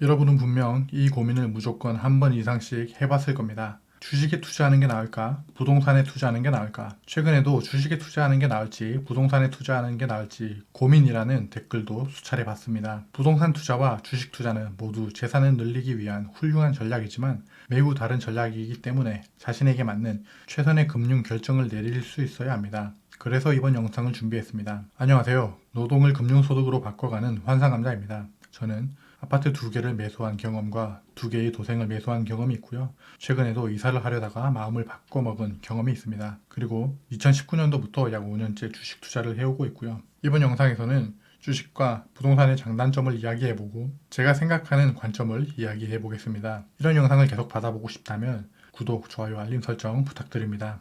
여러분은 분명 이 고민을 무조건 한 번 이상씩 해봤을 겁니다. 주식에 투자하는 게 나을까? 부동산에 투자하는 게 나을까? 최근에도 주식에 투자하는 게 나을지, 부동산에 투자하는 게 나을지 고민이라는 댓글도 수차례 봤습니다. 부동산 투자와 주식 투자는 모두 재산을 늘리기 위한 훌륭한 전략이지만 매우 다른 전략이기 때문에 자신에게 맞는 최선의 금융 결정을 내릴 수 있어야 합니다. 그래서 이번 영상을 준비했습니다. 안녕하세요. 노동을 금융소득으로 바꿔가는 환상감자입니다. 저는 아파트 2개를 매수한 경험과 2개의 도생을 매수한 경험이 있고요. 최근에도 이사를 하려다가 마음을 바꿔먹은 경험이 있습니다. 그리고 2019년도부터 약 5년째 주식 투자를 해오고 있고요. 이번 영상에서는 주식과 부동산의 장단점을 이야기해보고 제가 생각하는 관점을 이야기해보겠습니다. 이런 영상을 계속 받아보고 싶다면 구독, 좋아요, 알림 설정 부탁드립니다.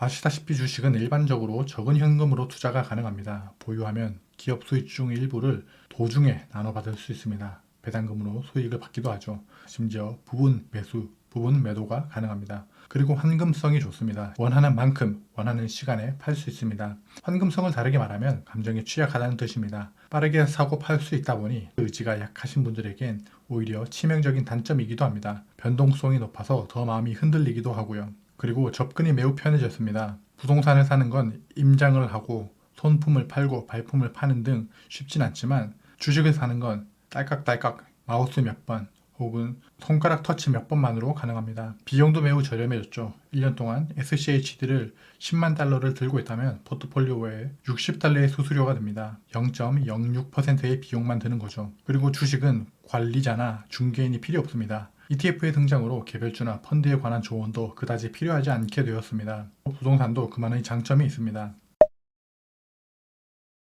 아시다시피 주식은 일반적으로 적은 현금으로 투자가 가능합니다. 보유하면 기업 수익 중 일부를 도중에 나눠받을 수 있습니다. 배당금으로 수익을 받기도 하죠. 심지어 부분 매수, 부분 매도가 가능합니다. 그리고 환금성이 좋습니다. 원하는 만큼, 원하는 시간에 팔 수 있습니다. 환금성을 다르게 말하면 감정에 취약하다는 뜻입니다. 빠르게 사고 팔 수 있다 보니 의지가 약하신 분들에겐 오히려 치명적인 단점이기도 합니다. 변동성이 높아서 더 마음이 흔들리기도 하고요. 그리고 접근이 매우 편해졌습니다. 부동산을 사는 건 임장을 하고 손품을 팔고 발품을 파는 등 쉽진 않지만 주식을 사는 건 딸깍딸깍 마우스 몇 번 혹은 손가락 터치 몇 번만으로 가능합니다. 비용도 매우 저렴해졌죠. 1년 동안 SCHD를 10만 달러를 들고 있다면 포트폴리오에 60달러의 수수료가 됩니다. 0.06%의 비용만 드는 거죠. 그리고 주식은 관리자나 중개인이 필요 없습니다. ETF의 등장으로 개별주나 펀드에 관한 조언도 그다지 필요하지 않게 되었습니다. 부동산도 그만의 장점이 있습니다.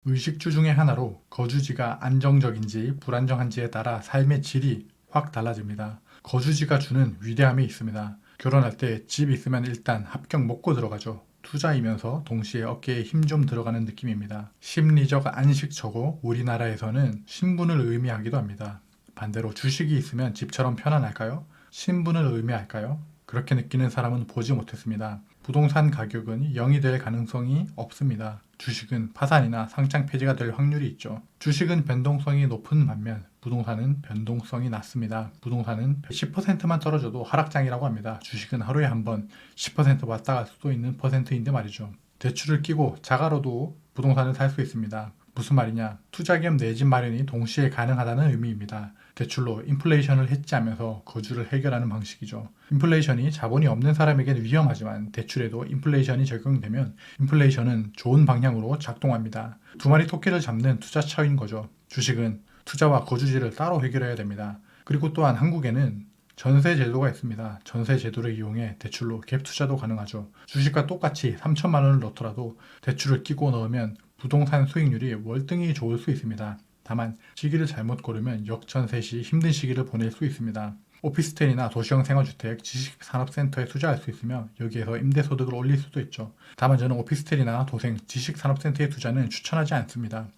의식주 중에 하나로 거주지가 안정적인지 불안정한지에 따라 삶의 질이 확 달라집니다. 거주지가 주는 위대함이 있습니다. 결혼할 때 집 있으면 일단 합격 먹고 들어가죠. 투자이면서 동시에 어깨에 힘 좀 들어가는 느낌입니다. 심리적 안식처고 우리나라에서는 신분을 의미하기도 합니다. 반대로 주식이 있으면 집처럼 편안할까요? 신분을 의미할까요? 그렇게 느끼는 사람은 보지 못했습니다. 부동산 가격은 0이 될 가능성이 없습니다. 주식은 파산이나 상장 폐지가 될 확률이 있죠. 주식은 변동성이 높은 반면 부동산은 변동성이 낮습니다. 부동산은 10%만 떨어져도 하락장이라고 합니다. 주식은 하루에 한 번 10% 왔다 갈 수도 있는 퍼센트인데 말이죠. 대출을 끼고 자가로도 부동산을 살 수 있습니다. 무슨 말이냐? 투자 겸 내 집 마련이 동시에 가능하다는 의미입니다. 대출로 인플레이션을 해지하면서 거주를 해결하는 방식이죠. 인플레이션이 자본이 없는 사람에게는 위험하지만 대출에도 인플레이션이 적용되면 인플레이션은 좋은 방향으로 작동합니다. 두 마리 토끼를 잡는 투자처인 거죠. 주식은 투자와 거주지를 따로 해결해야 됩니다. 그리고 또한 한국에는 전세 제도가 있습니다. 전세 제도를 이용해 대출로 갭 투자도 가능하죠. 주식과 똑같이 3천만 원을 넣더라도 대출을 끼고 넣으면 부동산 수익률이 월등히 좋을 수 있습니다. 다만 시기를 잘못 고르면 역전세 시 힘든 시기를 보낼 수 있습니다. 오피스텔이나 도시형 생활주택, 지식산업센터에 투자할 수 있으며 여기에서 임대소득을 올릴 수도 있죠. 다만 저는 오피스텔이나 도생, 지식산업센터에 투자는 추천하지 않습니다.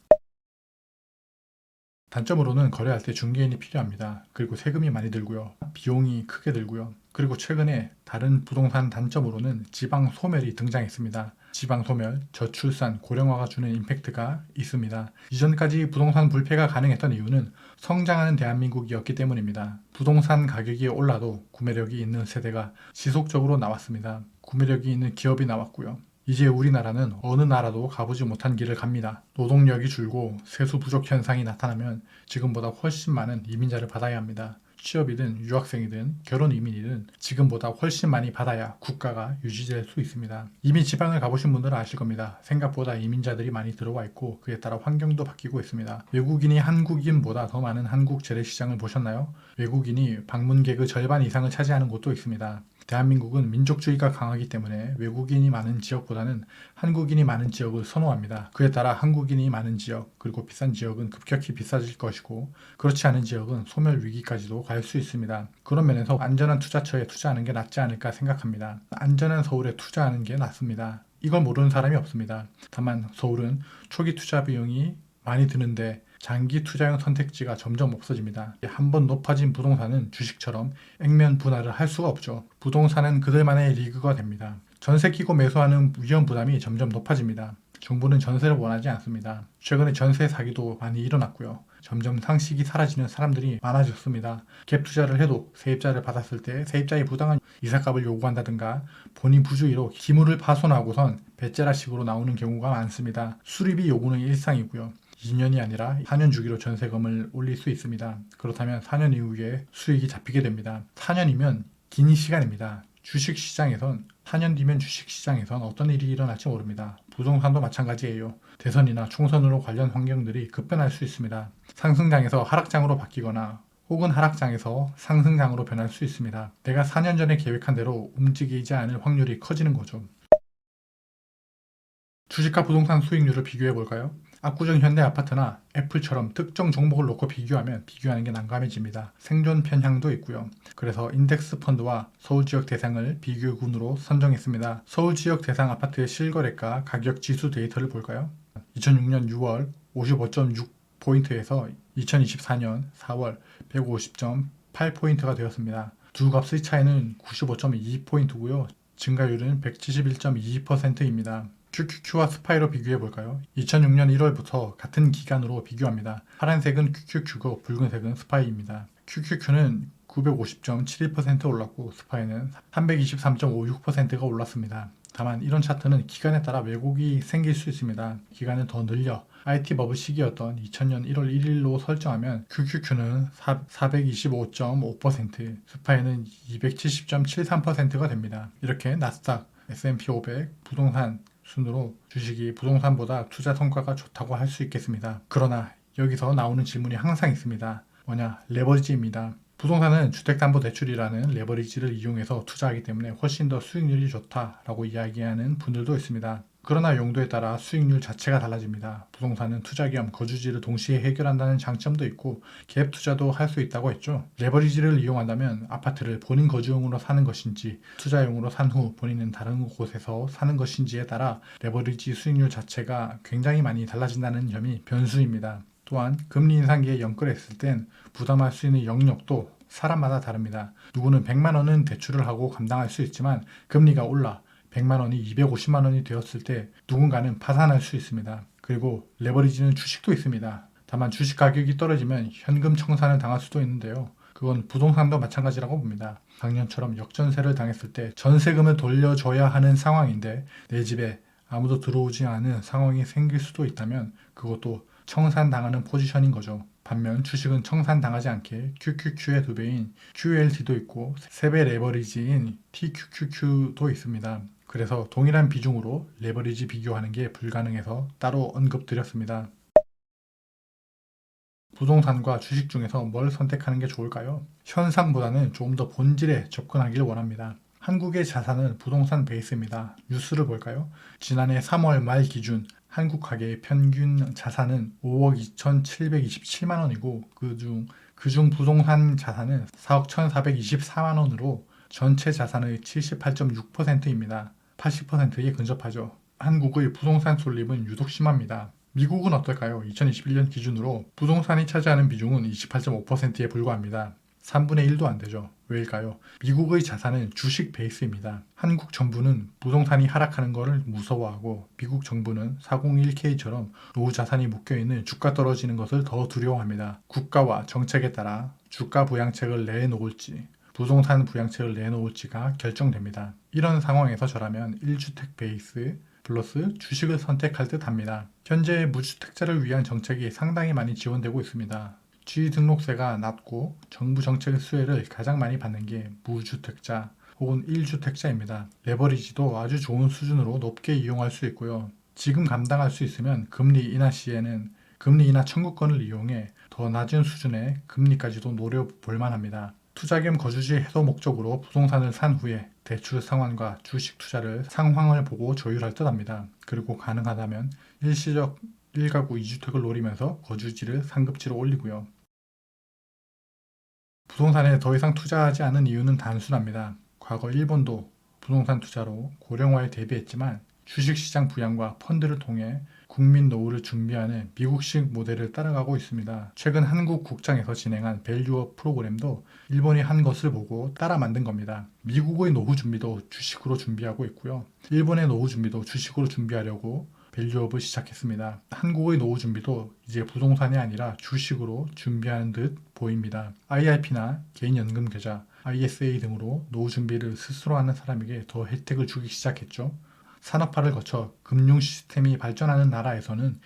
단점으로는 거래할 때 중개인이 필요합니다. 그리고 세금이 많이 들고요. 비용이 크게 들고요. 그리고 최근에 다른 부동산 단점으로는 지방 소멸이 등장했습니다. 지방 소멸, 저출산, 고령화가 주는 임팩트가 있습니다. 이전까지 부동산 불패가 가능했던 이유는 성장하는 대한민국이었기 때문입니다. 부동산 가격이 올라도 구매력이 있는 세대가 지속적으로 나왔습니다. 구매력이 있는 기업이 나왔고요. 이제 우리나라는 어느 나라도 가보지 못한 길을 갑니다. 노동력이 줄고 세수 부족 현상이 나타나면 지금보다 훨씬 많은 이민자를 받아야 합니다. 취업이든 유학생이든 결혼 이민이든 지금보다 훨씬 많이 받아야 국가가 유지될 수 있습니다. 이미 지방을 가보신 분들은 아실 겁니다. 생각보다 이민자들이 많이 들어와 있고 그에 따라 환경도 바뀌고 있습니다. 외국인이 한국인보다 더 많은 한국 재래시장을 보셨나요? 외국인이 방문객의 절반 이상을 차지하는 곳도 있습니다. 대한민국은 민족주의가 강하기 때문에 외국인이 많은 지역보다는 한국인이 많은 지역을 선호합니다. 그에 따라 한국인이 많은 지역, 그리고 비싼 지역은 급격히 비싸질 것이고 그렇지 않은 지역은 소멸 위기까지도 갈 수 있습니다. 그런 면에서 안전한 투자처에 투자하는 게 낫지 않을까 생각합니다. 안전한 서울에 투자하는 게 낫습니다. 이걸 모르는 사람이 없습니다. 다만 서울은 초기 투자 비용이 많이 드는데 장기 투자형 선택지가 점점 없어집니다. 한번 높아진 부동산은 주식처럼 액면 분할을 할 수가 없죠. 부동산은 그들만의 리그가 됩니다. 전세 끼고 매수하는 위험 부담이 점점 높아집니다. 정부는 전세를 원하지 않습니다. 최근에 전세 사기도 많이 일어났고요. 점점 상식이 사라지는 사람들이 많아졌습니다. 갭 투자를 해도 세입자를 받았을 때 세입자의 부당한 이삭값을 요구한다든가 본인 부주의로 기물을 파손하고선 배째라식으로 나오는 경우가 많습니다. 수리비 요구는 일상이고요. 2년이 아니라 4년 주기로 전세금을 올릴 수 있습니다. 그렇다면 4년 이후에 수익이 잡히게 됩니다. 4년이면 긴 시간입니다. 주식시장에선 4년 뒤면 주식시장에선 어떤 일이 일어날지 모릅니다. 부동산도 마찬가지예요. 대선이나 총선으로 관련 환경들이 급변할 수 있습니다. 상승장에서 하락장으로 바뀌거나 혹은 하락장에서 상승장으로 변할 수 있습니다. 내가 4년 전에 계획한 대로 움직이지 않을 확률이 커지는 거죠. 주식과 부동산 수익률을 비교해 볼까요? 압구정 현대아파트나 애플처럼 특정 종목을 놓고 비교하면 비교하는 게 난감해집니다. 생존 편향도 있고요. 그래서 인덱스 펀드와 서울지역 대상을 비교군으로 선정했습니다. 서울지역 대상 아파트의 실거래가 가격 지수 데이터를 볼까요? 2006년 6월 55.6포인트에서 2024년 4월 150.8포인트가 되었습니다. 두 값의 차이는 95.2포인트고요. 증가율은 171.2%입니다. QQQ와 스파이로 비교해 볼까요? 2006년 1월부터 같은 기간으로 비교합니다. 파란색은 QQQ고 붉은색은 스파이입니다. QQQ는 950.71% 올랐고 스파이는 323.56%가 올랐습니다. 다만 이런 차트는 기간에 따라 왜곡이 생길 수 있습니다. 기간을 더 늘려 IT 버블 시기였던 2000년 1월 1일로 설정하면 QQQ는 425.5%, 스파이는 270.73%가 됩니다. 이렇게 나스닥, S&P 500, 부동산 순으로 주식이 부동산보다 투자 성과가 좋다고 할 수 있겠습니다. 그러나 여기서 나오는 질문이 항상 있습니다. 뭐냐? 레버리지입니다. 부동산은 주택담보대출이라는 레버리지를 이용해서 투자하기 때문에 훨씬 더 수익률이 좋다라고 이야기하는 분들도 있습니다. 그러나 용도에 따라 수익률 자체가 달라집니다. 부동산은 투자 겸 거주지를 동시에 해결한다는 장점도 있고 갭 투자도 할 수 있다고 했죠. 레버리지를 이용한다면 아파트를 본인 거주용으로 사는 것인지 투자용으로 산 후 본인은 다른 곳에서 사는 것인지에 따라 레버리지 수익률 자체가 굉장히 많이 달라진다는 점이 변수입니다. 또한 금리 인상기에 연끌했을 땐 부담할 수 있는 영역도 사람마다 다릅니다. 누구는 100만 원은 대출을 하고 감당할 수 있지만 금리가 올라 100만 원이 250만 원이 되었을 때 누군가는 파산할 수 있습니다. 그리고 레버리지는 주식도 있습니다. 다만 주식 가격이 떨어지면 현금 청산을 당할 수도 있는데요. 그건 부동산도 마찬가지라고 봅니다. 작년처럼 역전세를 당했을 때 전세금을 돌려줘야 하는 상황인데 내 집에 아무도 들어오지 않은 상황이 생길 수도 있다면 그것도 청산당하는 포지션인 거죠. 반면 주식은 청산당하지 않게 QQQ의 2배인 QLT도 있고 3배 레버리지인 TQQQ도 있습니다. 그래서 동일한 비중으로 레버리지 비교하는 게 불가능해서 따로 언급드렸습니다. 부동산과 주식 중에서 뭘 선택하는 게 좋을까요? 현상보다는 조금 더 본질에 접근하길 원합니다. 한국의 자산은 부동산 베이스입니다. 뉴스를 볼까요? 지난해 3월 말 기준 한국 가계의 평균 자산은 5억 2,727만 원이고 그중 부동산 자산은 4억 1,424만 원으로 전체 자산의 78.6%입니다. 80%에 근접하죠. 한국의 부동산 솔립은 유독 심합니다. 미국은 어떨까요? 2021년 기준으로 부동산이 차지하는 비중은 28.5%에 불과합니다. 3분의 1도 안 되죠. 왜일까요? 미국의 자산은 주식 베이스입니다. 한국 정부는 부동산이 하락하는 것을 무서워하고 미국 정부는 401k처럼 노후 자산이 묶여있는 주가 떨어지는 것을 더 두려워합니다. 국가와 정책에 따라 주가 부양책을 내놓을지 부동산 부양책을 내놓을지가 결정됩니다. 이런 상황에서 저라면 1주택 베이스 플러스 주식을 선택할 듯 합니다. 현재 무주택자를 위한 정책이 상당히 많이 지원되고 있습니다. 취등록세가 낮고 정부 정책의 수혜를 가장 많이 받는 게 무주택자 혹은 1주택자입니다. 레버리지도 아주 좋은 수준으로 높게 이용할 수 있고요. 지금 감당할 수 있으면 금리 인하 시에는 금리 인하 청구권을 이용해 더 낮은 수준의 금리까지도 노려볼 만합니다. 투자 겸 거주지 해소 목적으로 부동산을 산 후에 대출 상환과 주식 투자를 상황을 보고 조율할 듯 합니다. 그리고 가능하다면 일시적 1가구 2주택을 노리면서 거주지를 상급지로 올리고요. 부동산에 더 이상 투자하지 않은 이유는 단순합니다. 과거 일본도 부동산 투자로 고령화에 대비했지만 주식시장 부양과 펀드를 통해 국민 노후를 준비하는 미국식 모델을 따라가고 있습니다. 최근 한국 국장에서 진행한 밸류업 프로그램도 일본이 한 것을 보고 따라 만든 겁니다. 미국의 노후 준비도 주식으로 준비하고 있고요. 일본의 노후 준비도 주식으로 준비하려고 밸류업을 시작했습니다. 한국의 노후 준비도 이제 부동산이 아니라 주식으로 준비하는 듯 보입니다. IRP나 개인연금계좌, ISA 등으로 노후 준비를 스스로 하는 사람에게 더 혜택을 주기 시작했죠. 산업화를 거쳐 금융 시스템이 발전하는 나라에서는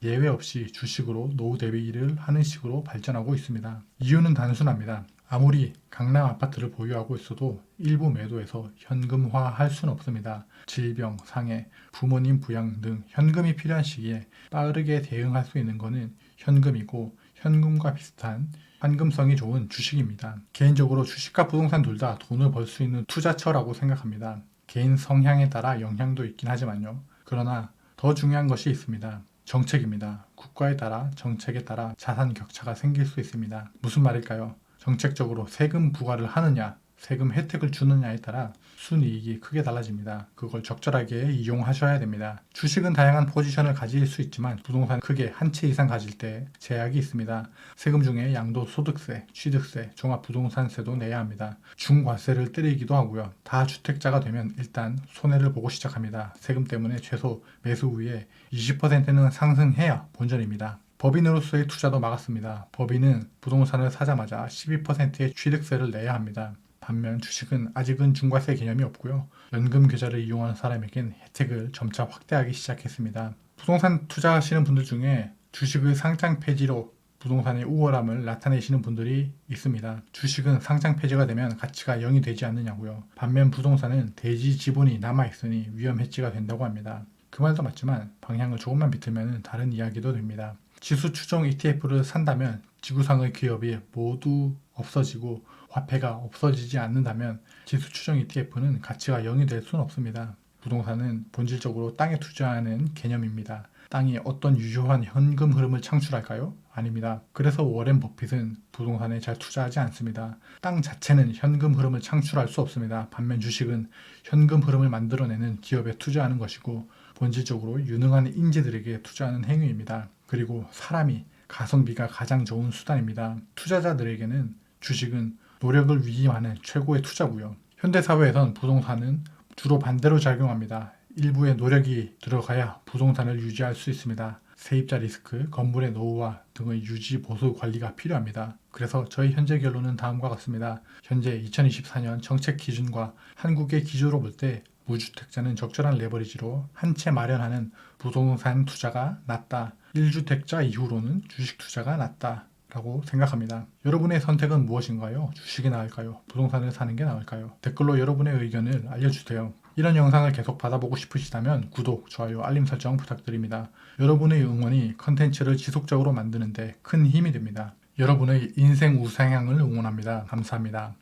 예외 없이 주식으로 노후 대비를 하는 식으로 발전하고 있습니다. 이유는 단순합니다. 아무리 강남 아파트를 보유하고 있어도 일부 매도해서 현금화할 수는 없습니다. 질병, 상해, 부모님 부양 등 현금이 필요한 시기에 빠르게 대응할 수 있는 것은 현금이고 현금과 비슷한 환금성이 좋은 주식입니다. 개인적으로 주식과 부동산 둘 다 돈을 벌 수 있는 투자처라고 생각합니다. 개인 성향에 따라 영향도 있긴 하지만요. 그러나 더 중요한 것이 있습니다. 정책입니다. 국가에 따라 정책에 따라 자산 격차가 생길 수 있습니다. 무슨 말일까요? 정책적으로 세금 부과를 하느냐, 세금 혜택을 주느냐에 따라 순이익이 크게 달라집니다. 그걸 적절하게 이용하셔야 됩니다. 주식은 다양한 포지션을 가질 수 있지만 부동산 크게 한 채 이상 가질 때 제약이 있습니다. 세금 중에 양도소득세, 취득세, 종합부동산세도 내야 합니다. 중과세를 때리기도 하고요. 다주택자가 되면 일단 손해를 보고 시작합니다. 세금 때문에 최소 매수 후에 20%는 상승해야 본전입니다. 법인으로서의 투자도 막았습니다. 법인은 부동산을 사자마자 12%의 취득세를 내야 합니다. 반면 주식은 아직은 중과세 개념이 없고요. 연금 계좌를 이용하는 사람에겐 혜택을 점차 확대하기 시작했습니다. 부동산 투자하시는 분들 중에 주식의 상장 폐지로 부동산의 우월함을 나타내시는 분들이 있습니다. 주식은 상장 폐지가 되면 가치가 0이 되지 않느냐고요. 반면 부동산은 대지 지분이 남아있으니 위험 해지가 된다고 합니다. 그 말도 맞지만 방향을 조금만 비틀면 다른 이야기도 됩니다. 지수 추종 ETF를 산다면 지구상의 기업이 모두 없어지고 화폐가 없어지지 않는다면 지수 추종 ETF는 가치가 0이 될 수는 없습니다. 부동산은 본질적으로 땅에 투자하는 개념입니다. 땅이 어떤 유효한 현금 흐름을 창출할까요? 아닙니다. 그래서 워렌 버핏은 부동산에 잘 투자하지 않습니다. 땅 자체는 현금 흐름을 창출할 수 없습니다. 반면 주식은 현금 흐름을 만들어내는 기업에 투자하는 것이고 본질적으로 유능한 인재들에게 투자하는 행위입니다. 그리고 사람이 가성비가 가장 좋은 수단입니다. 투자자들에게는 주식은 노력을 위임하는 최고의 투자고요. 현대사회에선 부동산은 주로 반대로 작용합니다. 일부의 노력이 들어가야 부동산을 유지할 수 있습니다. 세입자 리스크, 건물의 노후화 등의 유지 보수 관리가 필요합니다. 그래서 저희 현재 결론은 다음과 같습니다. 현재 2024년 정책 기준과 한국의 기조로 볼 때 무주택자는 적절한 레버리지로 한 채 마련하는 부동산 투자가 낫다. 1주택자 이후로는 주식 투자가 낫다. 라고 생각합니다. 여러분의 선택은 무엇인가요? 주식이 나을까요? 부동산을 사는 게 나을까요? 댓글로 여러분의 의견을 알려주세요. 이런 영상을 계속 받아보고 싶으시다면 구독, 좋아요, 알림 설정 부탁드립니다. 여러분의 응원이 컨텐츠를 지속적으로 만드는데 큰 힘이 됩니다. 여러분의 인생 우상향을 응원합니다. 감사합니다.